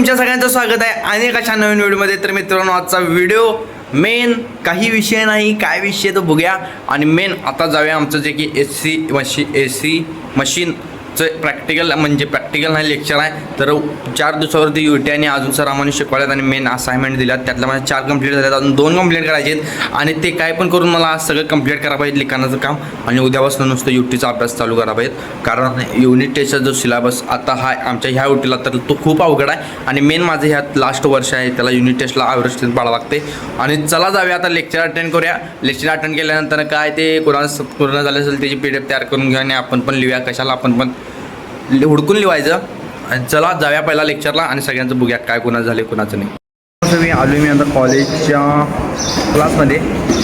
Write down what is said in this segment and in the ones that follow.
तुमच्या सगळ्यांचं स्वागत आहे आणि एका छान नवीन व्हिडिओमध्ये. तर मित्रांनो, आजचा व्हिडिओ मेन काही विषय नाही, काय विषय तो बघूया. आणि मेन आता जाऊया आमचं जे की AC मशीनचं प्रॅक्टिकल, म्हणजे प्रॅक्टिकल नाही लेक्चर आहे. तर 4 दिवसावरती UT आणि अजून सर आम्हाला शिकवल्यात आणि मेन असाइनमेंट दिल्यात. त्यातल्या माझ्या 4 कंप्लीट झाल्यात, अजून 2 कंप्लीट करायचे आहेत. आणि ते काय पण करून मला आज सगळं कंप्लीट करायला पाहिजे लिखाणाचं काम. आणि उद्यापासून नुसतं UTचा अभ्यास चालू करायला पाहिजे, कारण युनिट टेस्टचा जो सिलेबस आता हा आमच्या ह्या UTला तर तो खूप अवघड आहे. आणि मेन माझं ह्यात लास्ट वर्ष आहे, त्याला युनिट टेस्टला ॲव्हरेज पाडावं लागते. आणि चला जाऊया आता लेक्चर अटेंड करूया. लेक्चर अटेंड केल्यानंतर काय ते पूर्ण झालं असेल त्याची PDF तयार करून घेऊया आणि आपण पण लिहूया. कशाला आपण पण हुडकून लिहायचं. आणि चला जाऊया पहिला लेक्चरला आणि सगळ्यांचं बघूया काय कुणाचं झाले कुणाचं नाही. मी आलो मी आता कॉलेजच्या क्लासमध्ये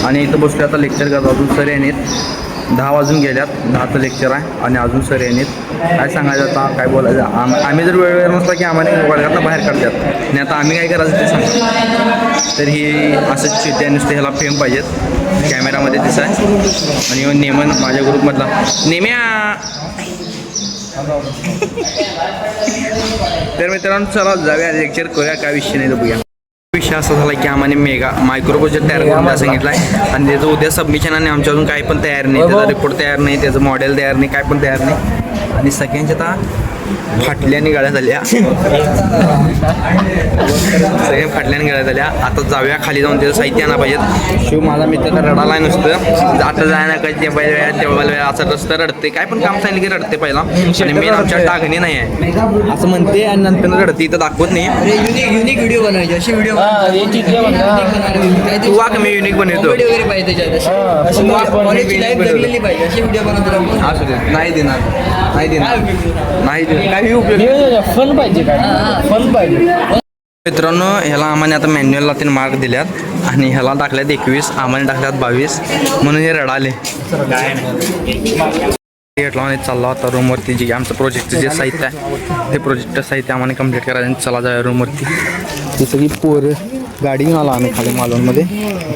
आणि इथं बसलो आता लेक्चर करतो. अजून सर येण्यात 10 वाजून गेल्यात, 10चं लेक्चर आहे आणि अजून सर येण्यात. काय सांगायचं आता, काय बोलायचं. आम्ही जर वेळ नसला की आम्हाला वर्गातनं बाहेर काढतात आणि आता आम्ही काय करायचं ते सांगतो. तर ही असंच चिट्या नुसते ह्याला फेम पाहिजेत कॅमेरामध्ये दिसाय. आणि नेमन माझ्या ग्रुपमधला नेम्या. तर मित्रांनो चला जाऊया लेक्चर करूया, काय विषय नाही तर बघूया. विषय असा झाला की आम्हाला मायक्रो प्रोजेक्ट तयार करून द्या सांगितलं आहे. आणि त्याचं उद्या सबमिशन आणि आमच्या अजून काही पण तयार नाही, त्याचा रिपोर्ट तयार नाही, त्याचं मॉडेल तयार नाही, काय पण तयार नाही. आणि सगळ्यांच्या आता फाटल्याने गाड्या झाल्या, सगळ्या फाटल्याने गाड्या झाल्या. आता जाऊया खाली जाऊन त्याचं साहित्य आणा पाहिजेत. शिव माझा मित्र तर रडाला नुसतं आता जायना काय तेव्हा असं रस्ता रडते, काय पण काम सांगितलं की रडते पहिला. आणि मेन आमच्या टाकणी नाही आहे असं म्हणते आणि नंतर रडते, इथं दाखवत नाही. युनिक व्हिडिओ बनवायचे, असे व्हिडिओ तू वाक मी युनिक बनवतो वगैरे पाहिजे कॉलेजची लाईफ जगलेली पाहिजे, असे व्हिडिओ बनवतो. असू दे, नाही देणार नाही काही फन पाहिजे, काय फन पाहिजे. मित्रांनो, ह्याला आम्हाला आता मॅन्युअलला 3 मार्क दिल्यात आणि ह्याला टाकल्यात 21, आम्हाला टाकल्यात 22, म्हणून हे रडाले. घेतला चालला होता रूमवरती. जे आमचं प्रोजेक्टचं जे साहित्य आहे ते प्रोजेक्टचं साहित्य आम्हाला कंप्लीट करायचं. चला जाऊया रूमवरती. ती सगळी पोरं गाडी घेऊन आला आम्ही खाली मालवणमध्ये.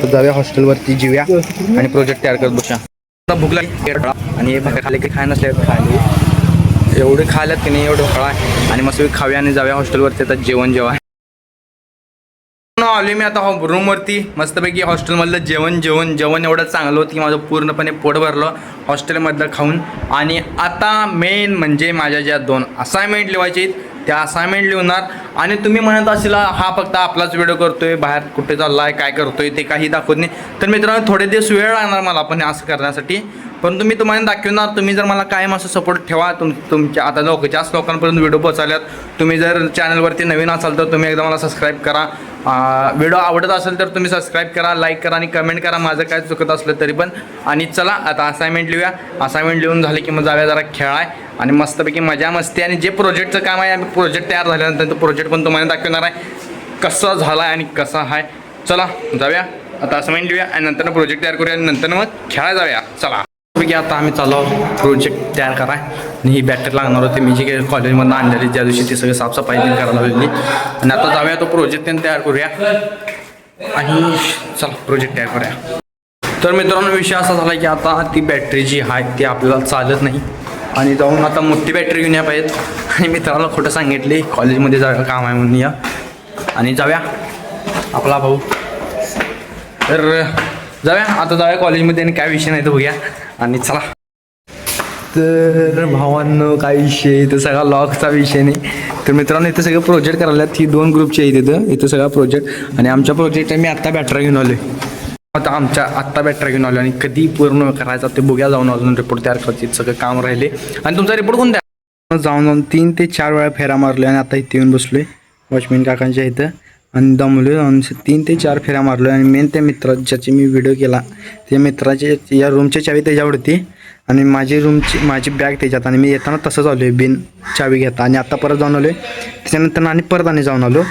तर जाऊया हॉस्टेलवरती, जीव्या आणि प्रोजेक्ट तयार करत बसूया. आता भूक लागली आणि हे भाकर खाली काही खाय नसले खायला एवढे खायलात की नाही, एवढं फळा आहे. आणि मस्त खाऊया आणि जाऊया हॉस्टेलवरती. आता जेवण आलो मी आता रूमवरती. मस्तपैकी हॉस्टेलमधलं जेवण एवढं चांगलं होतं की माझं पूर्णपणे पोट भरलं हॉस्टेलमधलं खाऊन. आणि आता मेन म्हणजे माझ्या ज्या 2 असाइनमेंट लिहायचे आहेत त्या असाइनमेंट लिहणार. आणि तुम्ही म्हणत असेल हा फक्त आपलाच व्हिडिओ करतोय, बाहेर कुठे चाललाय, काय करतोय ते काही दाखवत नाही. तर मित्रांनो, थोडे दिवस वेळ लागणार मला पण असं करण्यासाठी, परंतु मी तुम्हाला दाखवणार. तुम्ही जर मला कायम असं सपोर्ट ठेवा. तुमच्या आता जास्त लोकांपर्यंत व्हिडिओ पोहोचवल्यात. तुम्ही जर चॅनलवरती नवीन असाल तर तुम्ही एकदा मला सबस्क्राईब करा. व्हिडिओ आवडत असेल तर तुम्ही सबस्क्राईब करा, लाईक करा आणि कमेंट करा माझं काय चुकत असलं तरी पण. आणि चला आता असाइनमेंट लिहूया. असाइनमेंट लिहून झाले की मग जाऊया जरा खेळाय आणि मस्तपैकी मजा मस्ती. आणि जे प्रोजेक्टचं काम आहे, आम्ही प्रोजेक्ट तयार झाल्यानंतर तो प्रोजेक्ट पण तुम्हाला दाखवणार आहे कसा झाला आहे आणि कसा आहे. चला जाऊया आता असाइनमेंट लिहूया आणि नंतर प्रोजेक्ट तयार करूया आणि नंतर मग खेळायला जाऊया. चला आता आम्ही चाललो प्रोजेक्ट तयार करा. आणि ही बॅटरी लागणार होती मी जी काही कॉलेजमधून आणलेली ज्या दिवशी ती सगळी साफसफाई करायला लावलेली. आणि आता जाऊया तो प्रोजेक्ट त्यांनी तयार करूया आणि चला प्रोजेक्ट तयार करूया. तर मित्रांनो, विषय असा झाला की आता ती बॅटरी जी आहे ती आपल्याला चालत नाही आणि जाऊन आता मोठी बॅटरी घेऊन या पाहिजेत. आणि मित्राला खोटं सांगितले कॉलेजमध्ये जायला काम आहे म्हणून या आणि जाऊया आपला भाऊ. तर जाऊया आता जाऊया कॉलेजमध्ये आणि काय विषय नाही तर बघूया. आणि चला. तर भावांनो, काय विषय तर सगळा लॉकचा विषय नाही. तर मित्रांनो, इथं सगळं प्रोजेक्ट करायला ही 2 ग्रुपचे आहेत इथं सगळा प्रोजेक्ट. आणि आमच्या प्रोजेक्ट मी आत्ता बॅटरी घेऊन आलो आत्ता बॅटरी घेऊन आलो आणि कधी पूर्ण करायचा ते बघूया. जाऊन अजून रिपोर्ट तयार करायचे सगळं काम राहिले. आणि तुमचा रिपोर्ट कोणता जाऊन 3 ते 4 वेळा फेरा मारलो आणि आता इथे येऊन बसलोय वॉचमॅन काकांच्या इथं आणि दमलो. 3 ते 4 फेऱ्या मारलो. आणि मेन त्या मित्राची ज्याची मी व्हिडिओ केला त्या मित्राची या रूमची चावी त्याच्यावरती आणि माझी बॅग त्याच्यात. आणि मी येताना तसंच आलो आहे बिन चावी घेता. आणि आत्ता परत जाऊन आलो आहे. त्याच्यानंतर आणि परत जाऊन आलो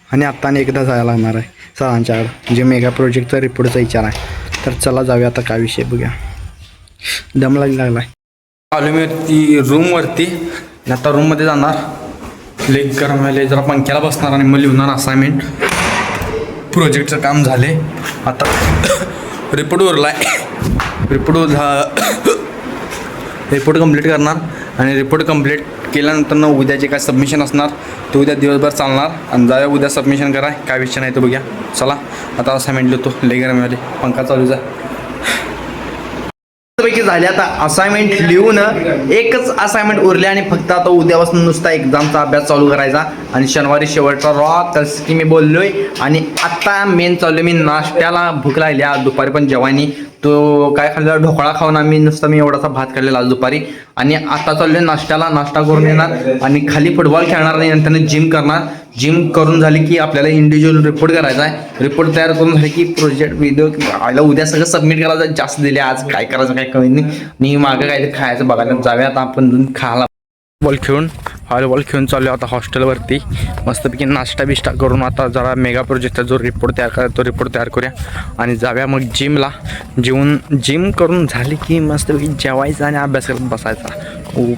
आणि आत्ता आणि एकदा जायला लागणार आहे सरांच्या जे मेगा प्रोजेक्टचा रिपोर्टचा विचार आहे. तर चला जाऊया आता काय विषय बघूया. दम लागला आहे. आलो मी ती रूमवरती आता रूममध्ये जाणार, लेग गरम व्हायला जरा पंख्याला बसणार आणि मग लिहणार असाइनमेंट. प्रोजेक्टचं काम झाले आता रिपोर्ट उरला आहे. रिपोर्ट कंप्लीट करणार आणि रिपोर्ट कंप्लीट केल्यानंतर उद्या जे काय सबमिशन असणार ते उद्या दिवसभर चालणार आणि जाऊया उद्या सबमिशन करा. काय विषय नाही तो बघूया. चला आता असाइनमेंट लिहितो. लई गरमीमध्ये पंखा चालू जा पैकी झाले. आता असाइनमेंट लिहून एकच असाइनमेंट उरले आणि फक्त आता उद्यापासून नुसता एक्झामचा अभ्यास चालू करायचा आणि शनिवारी शेवटचा तसं की मी बोललोय. आणि आता मेन चालू मी नाश्त्याला भूक लागली आज दुपारी पण जेवानी तो काय खाल्ला ढोकळा खाऊन मी एवढासा भात खाल्लेला आज दुपारी. आणि आता चाललोय नाश्त्याला नाश्ता करून येणार आणि खाली फुटबॉल खेळणार आणि नंतर जिम करणार. जिम करून झाली की आपल्याला इंडिव्हिज्युअल रिपोर्ट करायचा आहे. रिपोर्ट तयार करून झाले की प्रोजेक्ट व्हिडिओ आयला उद्या सगळं सबमिट करायचं. जास्त दिले आज काय करायचं काय कमी नाही. आणि मागं काहीतरी खायचं बघायला जाऊया आता आपण खायला. बॉल खेळून व्हॉलीबॉल खेळून चाललो आता हॉस्टेलवरती मस्तपैकी नाश्ता बिष्टा करून आता जरा मेगा प्रोजेक्टचा जो रिपोर्ट तयार करा तो रिपोर्ट तयार करूया आणि जाऊया मग जिमला. जिम करून झाली की मस्तपैकी जेवायचं आणि अभ्यास करत बसायचा.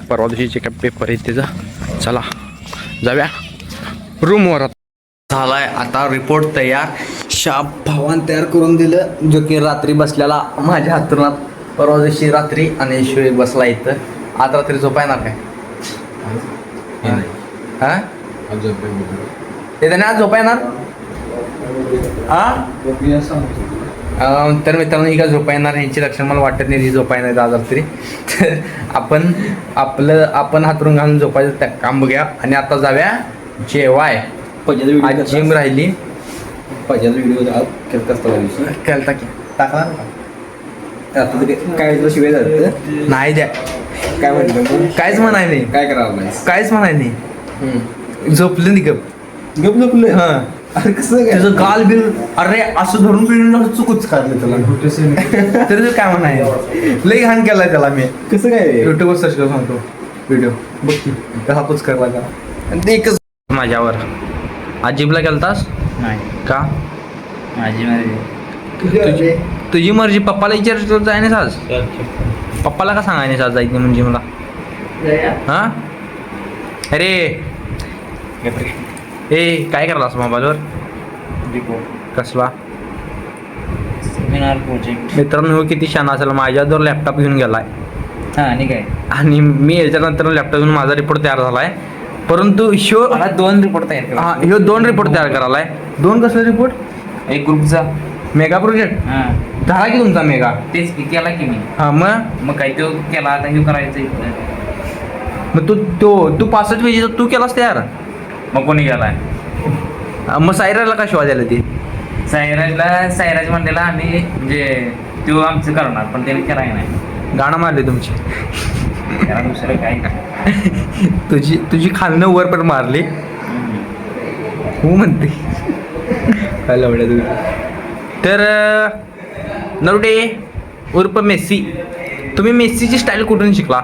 परवा दिवशीचे काय पेपर आहेत त्याचं. चला जाऊया रूमवर. झालाय आता रिपोर्ट तयार. भावान तयार करून दिलं जो की रात्री बसलेला माझ्या हातूनात परवा दिवशी रात्री आणि शिवाय बसला इथं. आज रात्री झोपाय ना काय हा ते त्याने आज झोपाय ना तर मित्रांनो ही का झोपा येणार ह्यांची लक्षण मला वाटत नाही. ही झोपा येणार आज रात्री. तर आपण हातरून घालून झोपायचं त्या काम बघूया आणि आता जाऊया जेवाय. आज जिम राहिली. पहिल्याचा व्हिडिओ केलता की टाका काय शिवाय जात नाही द्या काय म्हणतो काहीच म्हणाय नाही. काय करावं नाही काहीच म्हणाय नाही. झोपलं नाही गप गप झोपलं. हा अरे कसं काय त्याचं गाल बिल अरे असं धरून पिळून चुकूच काढलं त्याला. तरी काय म्हणाय लई घाण केलाय त्याला मी. कसं काय युट्यूबवर सर्च करून सांगतो व्हिडिओ बघ की कसा पुच करला का. आणि ते एकच माझ्यावर आज जिमला गेलतास नाही का माझी माझी तुझी मर्जी. पप्पाला विचार जाय नाही आज. पप्पाला का सांगाय नाही आज जायचं नाही म्हणजे मला हा. अरे ए काय करायलास मोबाईलवर कसला सेमिनार प्रोजेक्ट. मित्रांनो हो किती छान असेल. माझ्याजवळ लॅपटॉप घेऊन गेलाय हा आणि काय आणि मी याच्यानंतर लॅपटॉप घेऊन माझा रिपोर्ट तयार झालाय. परंतु ह्यो मला 2 रिपोर्ट तयार हा ह्यो 2 रिपोर्ट तयार करायलाय. 2 कसले रिपोर्ट. एक ग्रुपचा मेगा प्रोजेक्ट हा झाला की तुमचा मेगा. तेच की केला की मी. हा मग काय तो केला आता हे करायचं. मग तू 65 पेजेस तू केलास तयार. मग कोणी केलाय मग सायराला का शिवाय द्यायला ती. सायराज म्हणलेला आम्ही म्हणजे तो आमचं करणार पण त्याने केलाय नाही. गाणं मारले तुमची. त्याला दुसरं काय तुझी खालनं वर पण मारली. हो म्हणते काय लावड्या तुम्ही. तर नरुडे उर्फ मेस्सी तुम्ही मेस्सीची स्टाईल कुठून शिकला.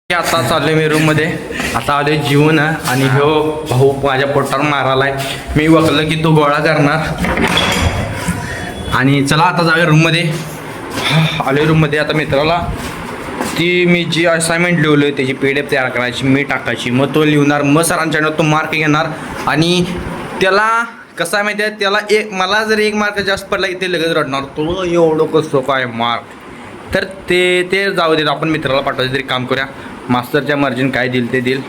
आता चाललोय मी रूममध्ये. आता आलोय जीवन आणि ह्यो भाऊ माझ्या पोटावर मारालाय. मी बघलं की तो गोळा करणार आणि चला आता जाऊया रूममध्ये. आलोय रूममध्ये. आता मित्राला ती मी जी असाइनमेंट लिहिलो आहे त्याची PDF तयार करायची मी टाकायची. मग तो लिहिणार मग सरांच्यानं तो मार्क घेणार. आणि त्याला कसं आहे माहिती आहे त्याला मला जर 1 मार्क जास्त पडला की ते लगेच रडणार. तो एवढं कसं काय मार्क. तर ते जाऊ देत आपण मित्राला पाठवायचं तरी काम करूया. मास्टरच्या मर्जीने काय देईल ते देईल.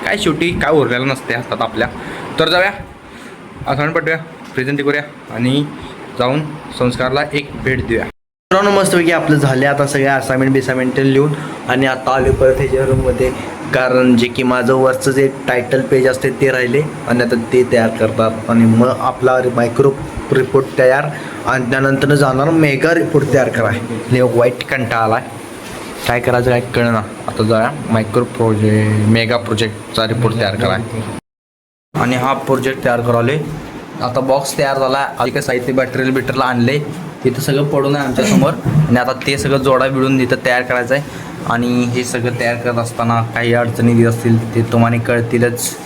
काय शेवटी काय उरलेलं नसते हातात आपल्या. तर जाऊया असाइनमेंट पाठवूया प्रेझेंट करूया आणि जाऊन संस्कारला एक भेट देऊया. मित्रांनो मस्तपैकी आपलं झाले आता सगळे असाइनमेंट लिहून आणि आता आले परत ह्याच्या रूममध्ये. कारण जे की माझं वरचं जे टायटल पेज असते ते राहिले आणि आता ते तयार करतात आणि मग आपला मायक्रो रिपोर्ट तयार आणि त्यानंतर जाणार मेगा रिपोर्ट तयार कराय. वाईट कंटाळा आला काय करायचं काय कळना. आता जाऊया मेगा प्रोजेक्टचा रिपोर्ट तयार कराय आणि हा प्रोजेक्ट तयार करावले. आता बॉक्स तयार झाला. आधी काय साहित्य बॅटरीला आणले. इथं सगळं पडून आहे आमच्यासमोर आणि आता ते सगळं जोडा बिडून इथं तयार करायचं आहे. आणि हे सगळं तयार करत असताना काही अडचणी येत असतील ते तुम्हाला कळतीलच.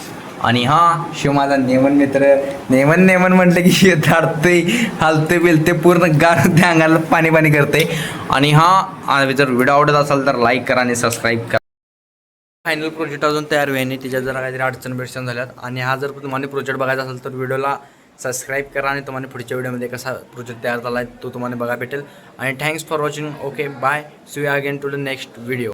आणि हां शिव माझा नेमन मित्र नेमन म्हटलं की धाडतंय हालते बिलते पूर्ण गार त्या अंगाला पाणी करते. आणि हां जर व्हिडिओ आवडत असेल तर लाईक करा आणि सबस्क्राईब करा. फायनल प्रोजेक्ट अजून तयार व्हायने त्याच्यात जरा काहीतरी अडचण झाल्यात. आणि हा जर तुम्हाला प्रोजेक्ट बघायचा असेल तर व्हिडिओला सबस्क्राईब करा आणि तुम्हाला पुढच्या व्हिडिओमध्ये कसा प्रोजेक्ट तयार झाला आहे तो तुम्हाला बघा भेटेल. आणि thanks for watching. Okay bye. See you again to the next video.